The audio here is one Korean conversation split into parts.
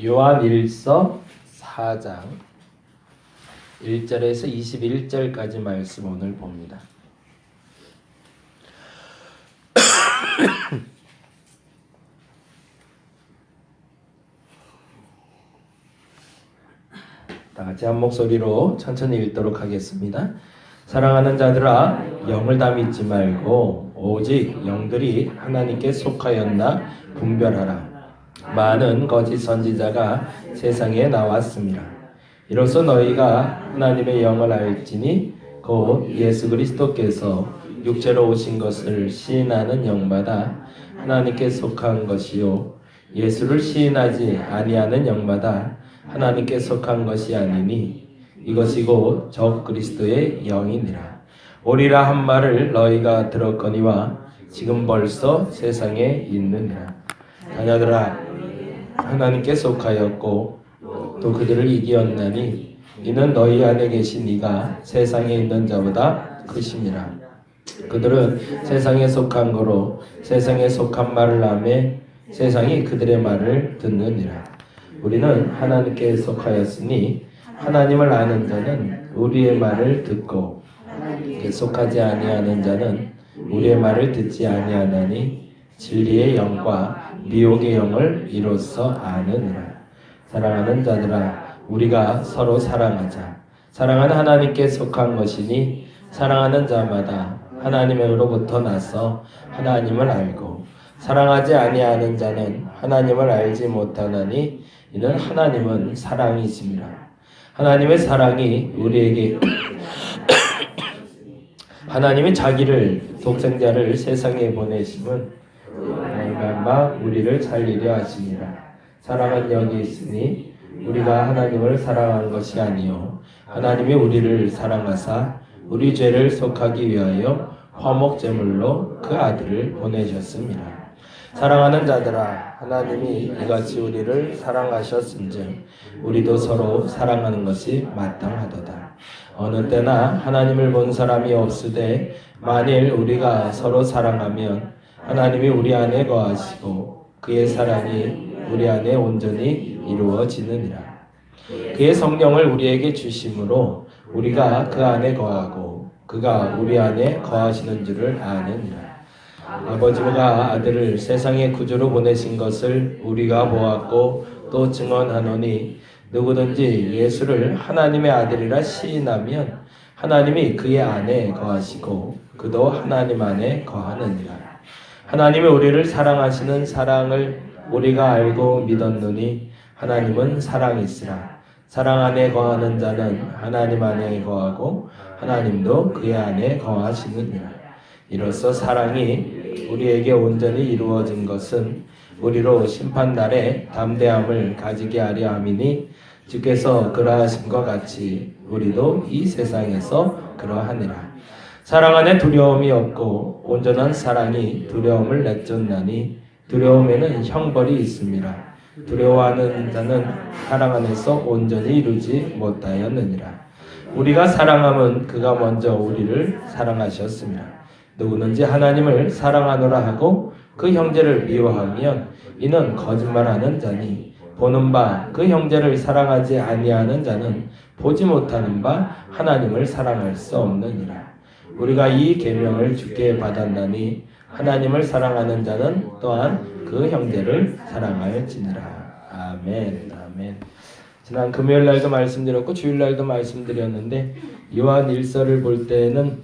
요한일서 4장 1절에서 21절까지 말씀 오늘 봅니다. 다 같이 한 목소리로 천천히 읽도록 하겠습니다. 사랑하는 자들아, 영을 다 믿지 말고 오직 영들이 하나님께 속하였나 분별하라. 많은 거짓 선지자가 세상에 나왔습니다. 이로써 너희가 하나님의 영을 알지니 곧 예수 그리스도께서 육체로 오신 것을 시인하는 영마다 하나님께 속한 것이요 예수를 시인하지 아니하는 영마다 하나님께 속한 것이 아니니 이것이 곧 적 그리스도의 영이니라. 오리라 한 말을 너희가 들었거니와 지금 벌써 세상에 있느니라. 자녀들아, 하나님께 속하였고 또 그들을 이기었나니 이는 너희 안에 계신 이가 세상에 있는 자보다 크심이라. 그들은 세상에 속한 거로 세상에 속한 말을 하매 세상이 그들의 말을 듣느니라. 우리는 하나님께 속하였으니 하나님을 아는 자는 우리의 말을 듣고 속하지 아니하는 자는 우리의 말을 듣지 아니하나니 진리의 영과 미혹의 영을 이로써 아느니라. 사랑하는 자들아, 우리가 서로 사랑하자. 사랑은 하나님께 속한 것이니 사랑하는 자마다 하나님으로부터 나서 하나님을 알고 사랑하지 아니하는 자는 하나님을 알지 못하나니 이는 하나님은 사랑이심이라. 하나님의 사랑이 우리에게 하나님이 자기를 독생자를 세상에 보내심은 말마 우리를 살리려 하심이라. 사랑은 여기 있으니 우리가 하나님을 사랑한 것이 아니요 하나님이 우리를 사랑하사 우리 죄를 속하기 위하여 화목제물로 그 아들을 보내셨습니다. 사랑하는 자들아, 하나님이 이같이 우리를 사랑하셨은즉 우리도 서로 사랑하는 것이 마땅하도다. 어느 때나 하나님을 본 사람이 없으되 만일 우리가 서로 사랑하면 하나님이 우리 안에 거하시고 그의 사랑이 우리 안에 온전히 이루어지느니라. 그의 성령을 우리에게 주심으로 우리가 그 안에 거하고 그가 우리 안에 거하시는 줄을 아느니라. 아버지가 아들을 세상의 구주로 보내신 것을 우리가 보았고 또 증언하노니 누구든지 예수를 하나님의 아들이라 시인하면 하나님이 그의 안에 거하시고 그도 하나님 안에 거하느니라. 하나님이 우리를 사랑하시는 사랑을 우리가 알고 믿었노니 하나님은 사랑이시라. 사랑 안에 거하는 자는 하나님 안에 거하고 하나님도 그의 안에 거하시느니라. 이로써 사랑이 우리에게 온전히 이루어진 것은 우리로 심판날에 담대함을 가지게 하려 함이니 주께서 그러하심과 같이 우리도 이 세상에서 그러하니라. 사랑 안에 두려움이 없고 온전한 사랑이 두려움을 내쫓나니 두려움에는 형벌이 있습니다. 두려워하는 자는 사랑 안에서 온전히 이루지 못하였느니라. 우리가 사랑함은 그가 먼저 우리를 사랑하셨습니다. 누구든지 하나님을 사랑하노라 하고 그 형제를 미워하면 이는 거짓말하는 자니 보는 바 그 형제를 사랑하지 아니하는 자는 보지 못하는 바 하나님을 사랑할 수 없느니라. 우리가 이 계명을 주께 받았나니 하나님을 사랑하는 자는 또한 그 형제를 사랑할지니라. 아멘. 아멘. 지난 금요일 날도 말씀드렸고 주일 날도 말씀드렸는데 요한일서를 볼 때는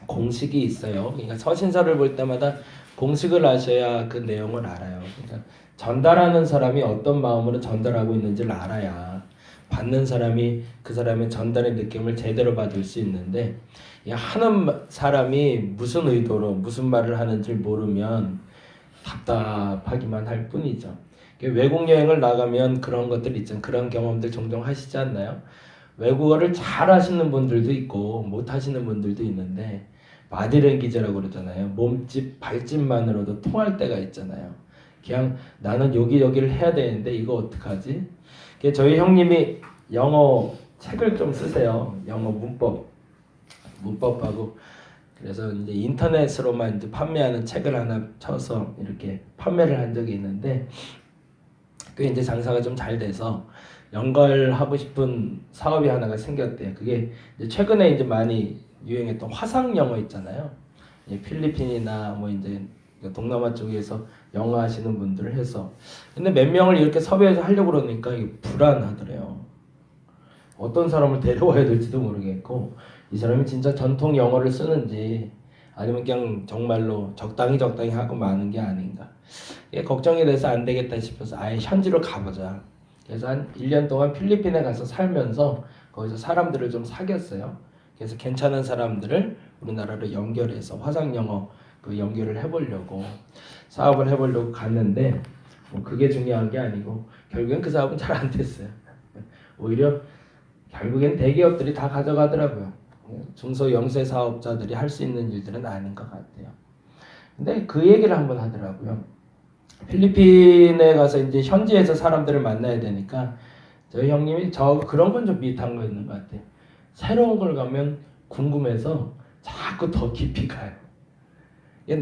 공식이 있어요. 그러니까 서신서를 볼 때마다 공식을 아셔야 그 내용을 알아요. 그러니까 전달하는 사람이 어떤 마음으로 전달하고 있는지를 알아야 받는 사람이 그 사람의 전달의 느낌을 제대로 받을 수 있는데 하는 사람이 무슨 의도로 무슨 말을 하는지 모르면 답답하기만 할 뿐이죠. 외국 여행을 나가면 그런 것들 있잖아요. 그런 경험들 종종 하시지 않나요? 외국어를 잘 하시는 분들도 있고 못 하시는 분들도 있는데 바디랭귀지라고 그러잖아요. 몸짓, 발짓만으로도 통할 때가 있잖아요. 그냥 나는 여기를 해야 되는데 이거 어떡하지? 저희 형님이 영어 책을 좀 쓰세요. 영어 문법하고 그래서 이제 인터넷으로만 이제 판매하는 책을 하나 쳐서 이렇게 판매를 한 적이 있는데 그 이제 장사가 좀 잘 돼서 연결하고 싶은 사업이 하나가 생겼대요. 그게 이제 최근에 이제 많이 유행했던 화상 영어 있잖아요. 필리핀이나 뭐 이제 동남아 쪽에서 영어 하시는 분들을 해서. 근데 몇 명을 이렇게 섭외해서 하려고 그러니까 이게 불안하더래요. 어떤 사람을 데려와야 될지도 모르겠고, 이 사람이 진짜 전통 영어를 쓰는지 아니면 그냥 정말로 적당히 하고 마는 게 아닌가. 이게 걱정이 돼서 안 되겠다 싶어서 아예 현지로 가보자. 그래서 한 1년 동안 필리핀에 가서 살면서 거기서 사람들을 좀 사귀었어요. 그래서 괜찮은 사람들을 우리나라로 연결해서 화상 영어 그 연결을 해보려고 사업을 해보려고 갔는데, 뭐 그게 중요한 게 아니고 결국엔 그 사업은 잘 안 됐어요. 오히려 결국엔 대기업들이 다 가져가더라고요. 중소 영세 사업자들이 할 수 있는 일들은 아닌 것 같아요. 근데 그 얘기를 한번 하더라고요. 필리핀에 가서 이제 현지에서 사람들을 만나야 되니까 저희 형님이 저 그런 건 좀 비슷한 거 있는 것 같아요. 새로운 걸 가면 궁금해서 자꾸 더 깊이 가요.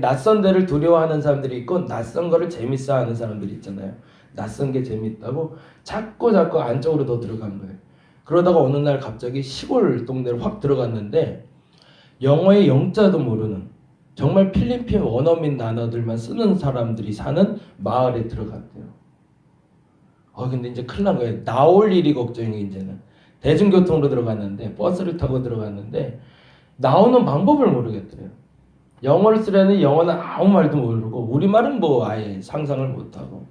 낯선 데를 두려워하는 사람들이 있고 낯선 거를 재밌어하는 사람들이 있잖아요. 낯선 게 재밌다고 자꾸 안쪽으로 더 들어간 거예요. 그러다가 어느 날 갑자기 시골 동네를 확 들어갔는데 영어의 영자도 모르는 정말 필리핀 원어민 단어들만 쓰는 사람들이 사는 마을에 들어갔대요. 근데 이제 큰일 난 거예요. 나올 일이 걱정이 이제는. 대중교통으로 들어갔는데 버스를 타고 들어갔는데 나오는 방법을 모르겠더래요. 영어를 쓰려는 영어는 아무 말도 모르고 우리말은 뭐 아예 상상을 못하고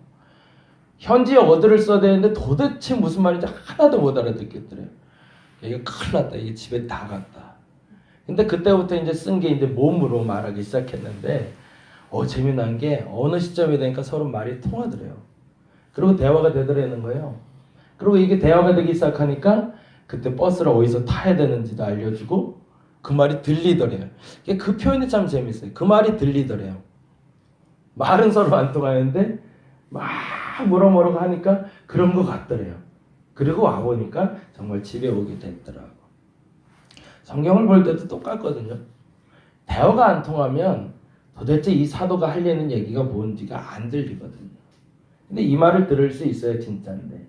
현지 어들을 써야 되는데 도대체 무슨 말인지 하나도 못 알아듣겠더래요. 이게 큰일 났다. 이게 집에 다 갔다. 근데 그때부터 이제 쓴 게 이제 몸으로 말하기 시작했는데 재미난 게 어느 시점이 되니까 서로 말이 통하더래요. 그리고 대화가 되더라는 거예요. 그리고 이게 대화가 되기 시작하니까 그때 버스를 어디서 타야 되는지도 알려주고 그 말이 들리더래요. 그 표현이 참 재밌어요. 그 말이 들리더래요. 말은 서로 안 통하는데 막 뭐라고 하니까 그런 것 같더래요. 그리고 와보니까 정말 집에 오게 됐더라고. 성경을 볼 때도 똑같거든요. 대화가 안 통하면 도대체 이 사도가 하려는 얘기가 뭔지가 안 들리거든요. 근데 이 말을 들을 수 있어야 진짜인데.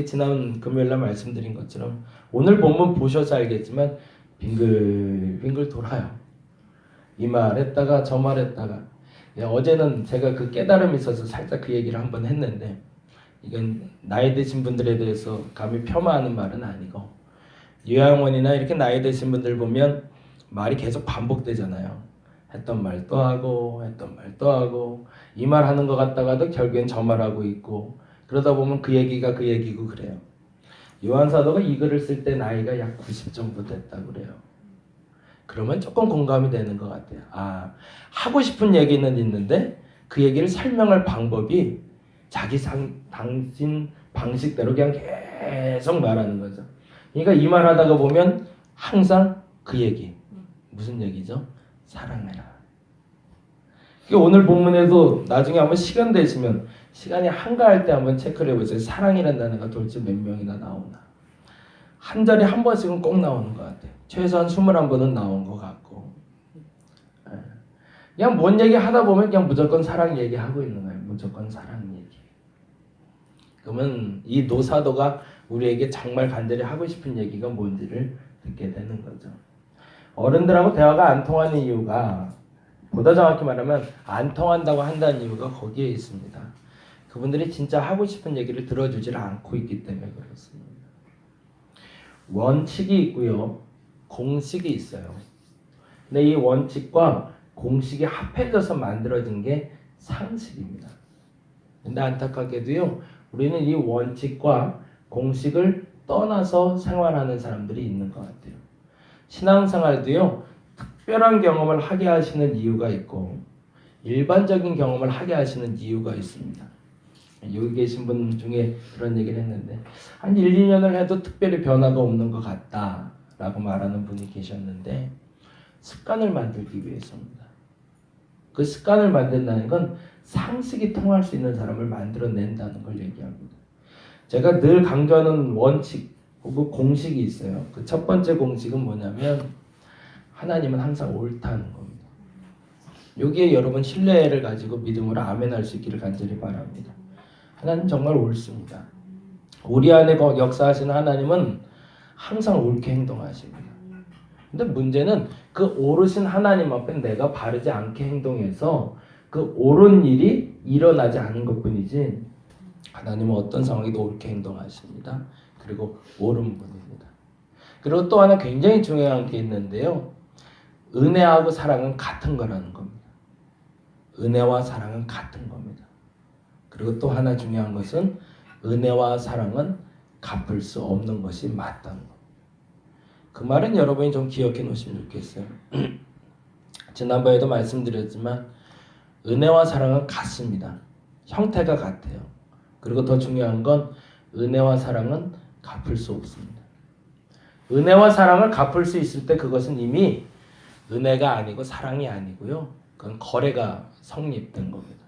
지난 금요일날 말씀드린 것처럼 오늘 본문 보셔서 알겠지만 빙글빙글 돌아요. 이 말 했다가 저 말 했다가. 어제는 제가 그 깨달음이 있어서 살짝 그 얘기를 한번 했는데 이건 나이 드신 분들에 대해서 감히 폄하하는 말은 아니고 요양원이나 이렇게 나이 드신 분들 보면 말이 계속 반복되잖아요. 했던 말 또 하고 했던 말 또 하고 이 말 하는 것 같다가도 결국엔 저 말하고 있고 그러다 보면 그 얘기가 그 얘기고 그래요. 요한 사도가 이 글을 쓸 때 나이가 약 90 정도 됐다고 그래요. 그러면 조금 공감이 되는 것 같아요. 하고 싶은 얘기는 있는데 그 얘기를 설명할 방법이 당신 방식대로 그냥 계속 말하는 거죠. 그러니까 이 말 하다가 보면 항상 그 얘기. 무슨 얘기죠? 사랑해라. 오늘 본문에도 나중에 한번 시간 되시면 시간이 한가할 때 한번 체크를 해보세요. 사랑이라는 단어가 도대체 몇 명이나 나오나. 한 절에 한 번씩은 꼭 나오는 것 같아요. 최소한 21번은 나온 것 같고. 그냥 뭔 얘기 하다 보면 그냥 무조건 사랑 얘기하고 있는 거예요. 무조건 사랑 얘기. 그러면 이 노사도가 우리에게 정말 간절히 하고 싶은 얘기가 뭔지를 듣게 되는 거죠. 어른들하고 대화가 안 통하는 이유가 보다 정확히 말하면 안 통한다고 한다는 이유가 거기에 있습니다. 그분들이 진짜 하고 싶은 얘기를 들어주질 않고 있기 때문에 그렇습니다. 원칙이 있고요. 공식이 있어요. 근데 이 원칙과 공식이 합해져서 만들어진 게 상식입니다. 근데 안타깝게도요. 우리는 이 원칙과 공식을 떠나서 생활하는 사람들이 있는 것 같아요. 신앙생활도요. 특별한 경험을 하게 하시는 이유가 있고 일반적인 경험을 하게 하시는 이유가 있습니다. 여기 계신 분 중에 그런 얘기를 했는데 한 1, 2년을 해도 특별히 변화가 없는 것 같다 라고 말하는 분이 계셨는데 습관을 만들기 위해서입니다. 그 습관을 만든다는 건 상식이 통할 수 있는 사람을 만들어낸다는 걸 얘기합니다. 제가 늘 강조하는 원칙 혹은 공식이 있어요. 그 첫 번째 공식은 뭐냐면 하나님은 항상 옳다는 겁니다. 여기에 여러분 신뢰를 가지고 믿음으로 아멘 할 수 있기를 간절히 바랍니다. 하나님 정말 옳습니다. 우리 안에 역사하시는 하나님은 항상 옳게 행동하십니다. 근데 문제는 그 옳으신 하나님 앞에 내가 바르지 않게 행동해서 그 옳은 일이 일어나지 않은 것뿐이지 하나님은 어떤 상황에도 옳게 행동하십니다. 그리고 옳은 분입니다. 그리고 또 하나 굉장히 중요한 게 있는데요. 은혜하고 사랑은 같은 거라는 겁니다. 은혜와 사랑은 같은 겁니다. 그리고 또 하나 중요한 것은 은혜와 사랑은 갚을 수 없는 것이 맞다는 것. 그 말은 여러분이 좀 기억해 놓으시면 좋겠어요. 지난번에도 말씀드렸지만 은혜와 사랑은 같습니다. 형태가 같아요. 그리고 더 중요한 건 은혜와 사랑은 갚을 수 없습니다. 은혜와 사랑을 갚을 수 있을 때 그것은 이미 은혜가 아니고 사랑이 아니고요. 그건 거래가 성립된 겁니다.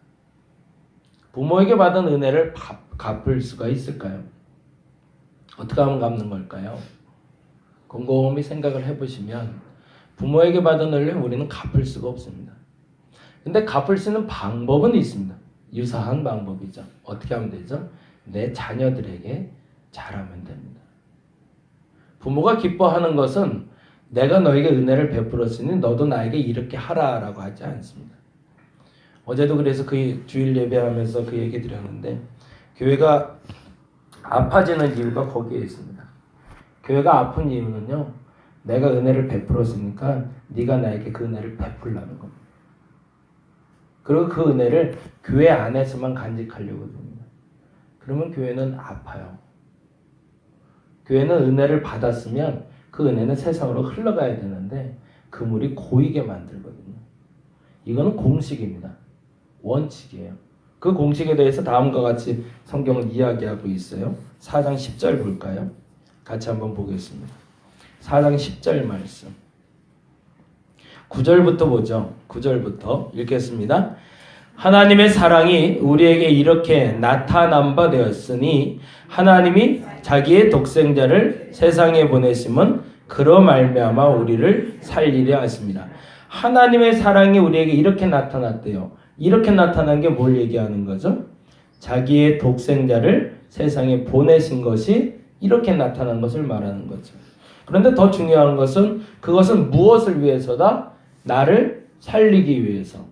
부모에게 받은 은혜를 갚을 수가 있을까요? 어떻게 하면 갚는 걸까요? 곰곰이 생각을 해보시면 부모에게 받은 은혜를 우리는 갚을 수가 없습니다. 근데 갚을 수 있는 방법은 있습니다. 유사한 방법이죠. 어떻게 하면 되죠? 내 자녀들에게 잘하면 됩니다. 부모가 기뻐하는 것은 내가 너에게 은혜를 베풀었으니 너도 나에게 이렇게 하라라고 하지 않습니다. 어제도 그래서 그 주일 예배하면서 그 얘기 드렸는데 교회가 아파지는 이유가 거기에 있습니다. 교회가 아픈 이유는요. 내가 은혜를 베풀었으니까 네가 나에게 그 은혜를 베풀라는 겁니다. 그리고 그 은혜를 교회 안에서만 간직하려고 합니다. 그러면 교회는 아파요. 교회는 은혜를 받았으면 그 은혜는 세상으로 흘러가야 되는데 그물이 고이게 만들거든요. 이거는 공식입니다. 원칙이에요. 그 공식에 대해서 다음과 같이 성경은 이야기하고 있어요. 4장 10절 볼까요? 같이 한번 보겠습니다. 4장 10절 말씀. 9절부터 보죠. 9절부터 읽겠습니다. 하나님의 사랑이 우리에게 이렇게 나타난 바 되었으니 하나님이 자기의 독생자를 세상에 보내심은 그로 말미암아 우리를 살리려 하십니다. 하나님의 사랑이 우리에게 이렇게 나타났대요. 이렇게 나타난 게 뭘 얘기하는 거죠? 자기의 독생자를 세상에 보내신 것이 이렇게 나타난 것을 말하는 거죠. 그런데 더 중요한 것은 그것은 무엇을 위해서다? 나를 살리기 위해서.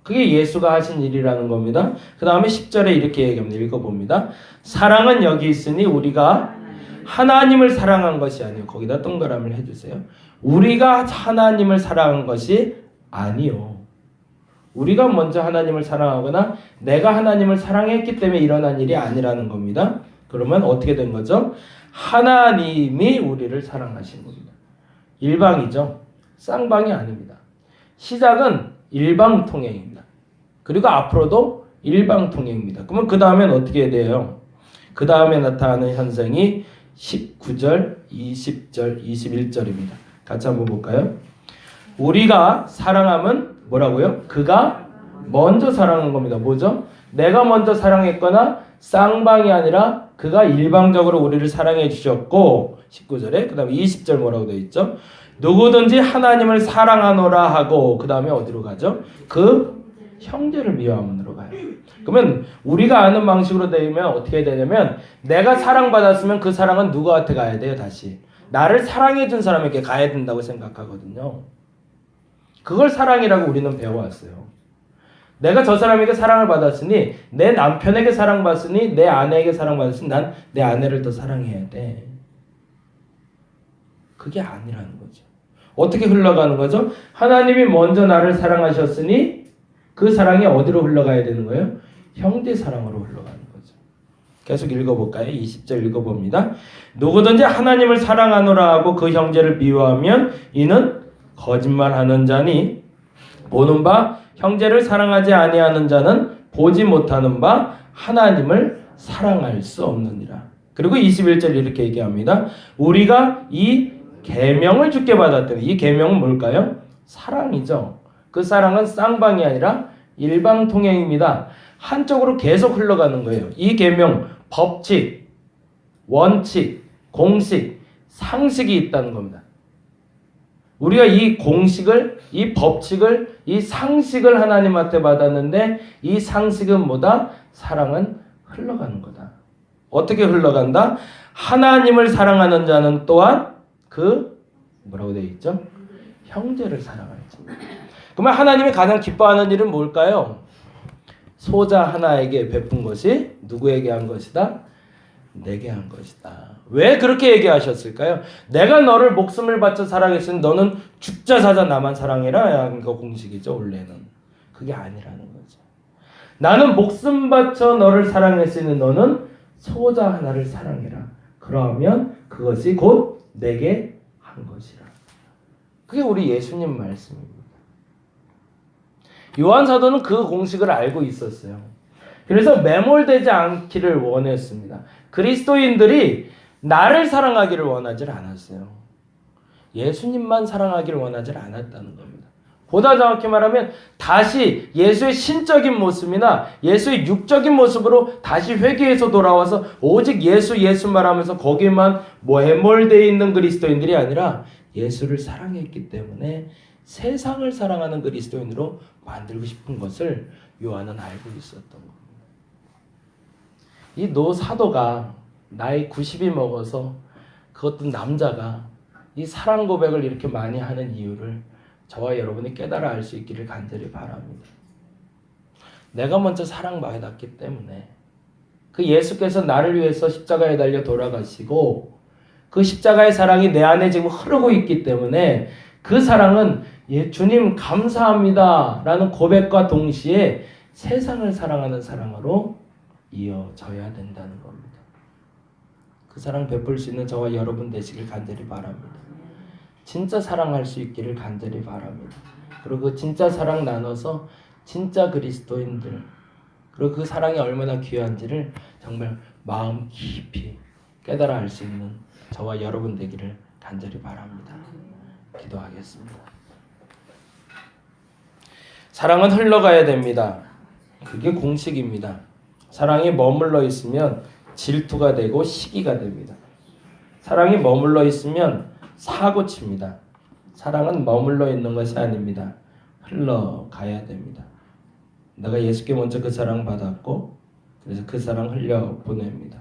그게 예수가 하신 일이라는 겁니다. 그 다음에 10절에 이렇게 얘기합니다. 읽어봅니다. 사랑은 여기 있으니 우리가 하나님을 사랑한 것이 아니요. 거기다 동그라미를 해주세요. 우리가 하나님을 사랑한 것이 아니요. 우리가 먼저 하나님을 사랑하거나 내가 하나님을 사랑했기 때문에 일어난 일이 아니라는 겁니다. 그러면 어떻게 된 거죠? 하나님이 우리를 사랑하신 겁니다. 일방이죠. 쌍방이 아닙니다. 시작은 일방통행입니다. 그리고 앞으로도 일방통행입니다. 그러면 그 다음엔 어떻게 돼요? 그 다음에 나타나는 현상이 19절, 20절, 21절입니다. 같이 한번 볼까요? 우리가 사랑함은 뭐라고요? 그가 먼저 사랑한 겁니다. 뭐죠? 내가 먼저 사랑했거나 쌍방이 아니라 그가 일방적으로 우리를 사랑해 주셨고 19절에 그 다음에 20절 뭐라고 되어 있죠? 누구든지 하나님을 사랑하노라 하고 그 다음에 어디로 가죠? 그 형제를 미워함으로 가요. 그러면 우리가 아는 방식으로 되면 어떻게 되냐면 내가 사랑받았으면 그 사랑은 누구한테 가야 돼요? 다시 나를 사랑해 준 사람에게 가야 된다고 생각하거든요. 그걸 사랑이라고 우리는 배워왔어요. 내가 저 사람에게 사랑을 받았으니 내 남편에게 사랑받았으니 내 아내에게 사랑받았으니 난 내 아내를 더 사랑해야 돼. 그게 아니라는 거죠. 어떻게 흘러가는 거죠? 하나님이 먼저 나를 사랑하셨으니 그 사랑이 어디로 흘러가야 되는 거예요? 형제 사랑으로 흘러가는 거죠. 계속 읽어볼까요? 20절 읽어봅니다. 누구든지 하나님을 사랑하노라 하고 그 형제를 미워하면 이는 거짓말하는 자니 보는 바 형제를 사랑하지 아니하는 자는 보지 못하는 바 하나님을 사랑할 수 없느니라. 그리고 21절 이렇게 얘기합니다. 우리가 이 계명을 주께 받았더니 이 계명은 뭘까요? 사랑이죠. 그 사랑은 쌍방이 아니라 일방통행입니다. 한쪽으로 계속 흘러가는 거예요. 이 계명, 법칙, 원칙, 공식, 상식이 있다는 겁니다. 우리가 이 공식을, 이 법칙을, 이 상식을 하나님한테 받았는데 이 상식은 뭐다? 사랑은 흘러가는 거다. 어떻게 흘러간다? 하나님을 사랑하는 자는 또한 그 뭐라고 되어 있죠? 형제를 사랑하지. 그러면 하나님이 가장 기뻐하는 일은 뭘까요? 소자 하나에게 베푼 것이 누구에게 한 것이다? 내게 한 것이다. 왜 그렇게 얘기하셨을까요? 내가 너를 목숨을 바쳐 사랑했으니 너는 죽자 사자 나만 사랑해라. 그 공식이죠. 원래는. 그게 아니라는 거죠. 나는 목숨 바쳐 너를 사랑했으니 너는 소자 하나를 사랑해라. 그러면 그것이 곧 내게 한 것이라. 그게 우리 예수님 말씀입니다. 요한 사도는 그 공식을 알고 있었어요. 그래서 매몰되지 않기를 원했습니다. 그리스도인들이 나를 사랑하기를 원하지 않았어요. 예수님만 사랑하기를 원하지 않았다는 겁니다. 보다 정확히 말하면 다시 예수의 신적인 모습이나 예수의 육적인 모습으로 다시 회개해서 돌아와서 오직 예수 말하면서 거기만 매몰되어 있는 그리스도인들이 아니라 예수를 사랑했기 때문에 세상을 사랑하는 그리스도인으로 만들고 싶은 것을 요한은 알고 있었던 겁니다. 이 노 사도가 나이 90이 먹어서 그것도 남자가 이 사랑 고백을 이렇게 많이 하는 이유를 저와 여러분이 깨달아 알 수 있기를 간절히 바랍니다. 내가 먼저 사랑받았기 때문에 그 예수께서 나를 위해서 십자가에 달려 돌아가시고 그 십자가의 사랑이 내 안에 지금 흐르고 있기 때문에 그 사랑은 주님 감사합니다 라는 고백과 동시에 세상을 사랑하는 사랑으로 이어져야 된다는 겁니다. 그 사랑 베풀 수 있는 저와 여러분 되시길 간절히 바랍니다. 진짜 사랑할 수 있기를 간절히 바랍니다. 그리고 그 진짜 사랑 나눠서 진짜 그리스도인들 그리고 그 사랑이 얼마나 귀한지를 정말 마음 깊이 깨달아 알 수 있는 저와 여러분 되기를 간절히 바랍니다. 기도하겠습니다. 사랑은 흘러가야 됩니다. 그게 공식입니다. 사랑이 머물러 있으면 질투가 되고 시기가 됩니다. 사랑이 머물러 있으면 사고칩니다. 사랑은 머물러 있는 것이 아닙니다. 흘러가야 됩니다. 내가 예수께 먼저 그 사랑 받았고 그래서 그 사랑 흘려 보냅니다.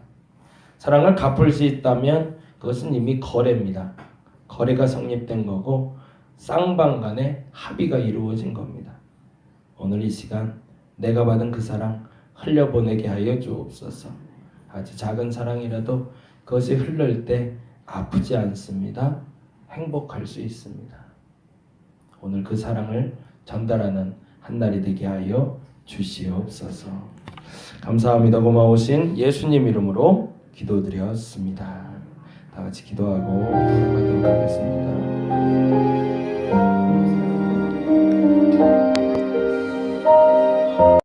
사랑을 갚을 수 있다면 그것은 이미 거래입니다. 거래가 성립된 거고 쌍방 간의 합의가 이루어진 겁니다. 오늘 이 시간 내가 받은 그 사랑 흘려보내게 하여 주옵소서. 아주 작은 사랑이라도 그것이 흐를 때 아프지 않습니다. 행복할 수 있습니다. 오늘 그 사랑을 전달하는 한 날이 되게 하여 주시옵소서. 감사합니다. 고마우신 예수님 이름으로 기도드렸습니다. 다 같이 기도하고 돌아가도록 하겠습니다.